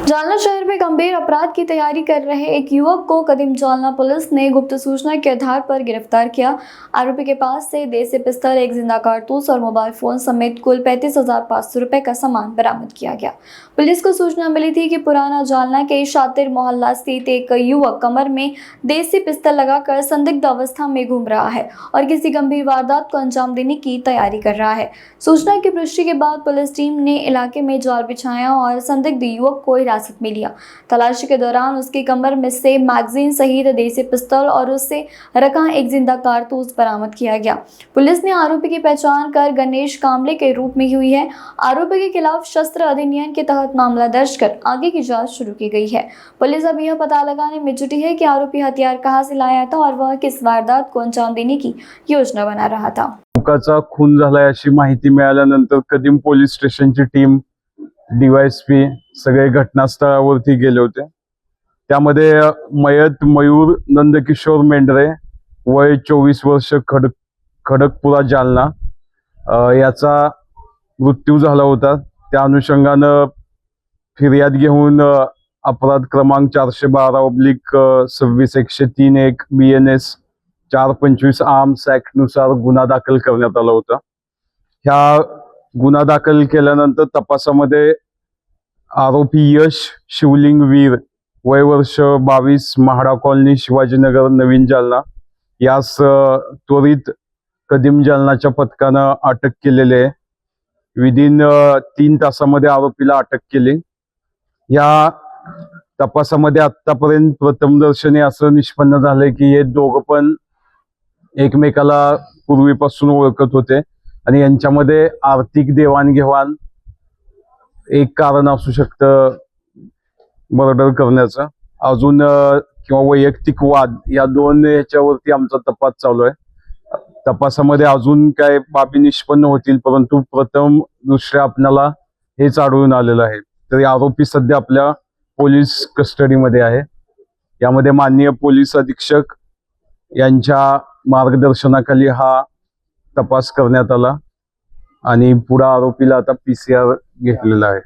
जालना शहर में गंभीर अपराध की तैयारी कर रहे एक युवक को कदीम जालना पुलिस ने गुप्त सूचना के आधार पर गिरफ्तार किया। आरोपी के पास से देसी पिस्तौल, एक जिंदा कारतूस और मोबाइल फोन समेत कुल 35,500 रुपए का सामान बरामद किया गया। पुलिस को सूचना मिली थी कि पुराना जालना के शातिर मोहल्ला स्थित एक युवक कमर में देसी पिस्तौल लगाकर संदिग्ध अवस्था में घूम रहा है और किसी गंभीर वारदात को अंजाम देने की तैयारी कर रहा है। सूचना की पुष्टि के बाद पुलिस टीम ने इलाके में जाल बिछाया और संदिग्ध युवक को हिरासत में लिया। तलाशी के दौरान उसकी कमर में से मैगजीन सहित देसी पिस्तौल और उससे रखा एक जिंदा कारतूस बरामद किया गया। पुलिस ने आरोपी की पहचान कर गणेश कामले के रूप में हुई है। आरोपी के खिलाफ शस्त्र अधिनियम के तहत मामला दर्ज कर आगे की जांच शुरू की गई है। पुलिस अब यह पता लगाने में जुटी है कि आरोपी हथियार कहां से लाया था और वह किस वारदात को अंजाम देने की योजना बना रहा था। युवकाचा खून झालाय अशी माहिती मिळाल्यानंतर कदीम पोलीस स्टेशनची टीम, डीवायएसपी सगळे घटनास्थळावरती गेले होते। त्यामध्ये मयत मयूर नंदकिशोर मेंढरे, वय 24 वर्ष, खडकपुरा जालना, याचा मृत्यू झाला होता। त्या अनुषंगानं फिर्याद घेऊन अपराध क्रमांक 412/26/103 BNS 425 आर्म्स ऍक्ट नुसार गुन्हा दाखल करण्यात आला होता। ह्या गुन्हा दाखल केल्यानंतर तपासामध्ये आरोपी यश शिवलिंग वीर, वय वर्ष 22, महाडा कॉलनी, शिवाजीनगर, नवीन जालना, यास त्वरित कदीम जालनाच्या पथकानं अटक केलेली आहे। विदिन 3 तासामध्ये आरोपीला अटक केली। या तपासामध्ये आतापर्यंत प्रथमदर्शनी असं निष्पन्न झालंय की हे दोघं पण एकमेकाला पूर्वीपासून ओळखत होते आणि यांच्यामध्ये आर्थिक देवाणघेवाण एक कारण असू शकतं मर्डर करण्याचं, अजून किंवा वैयक्तिक वाद, या दोन याच्यावरती आमचा तपास चालू आहे। तपासामध्ये अजून काय बाबी निष्पन्न होतील, परंतु प्रथम दृष्ट्या आपल्याला हेच आढळून आलेलं आहे। तर आरोपी सध्या आपल्या पोलीस कस्टडीमध्ये आहे। यामध्ये माननीय पोलीस अधीक्षक यांच्या मार्गदर्शनाखाली हा तपास करण्यात आला आणि पुढे आरोपीला आता PCR घेतलेला आहे।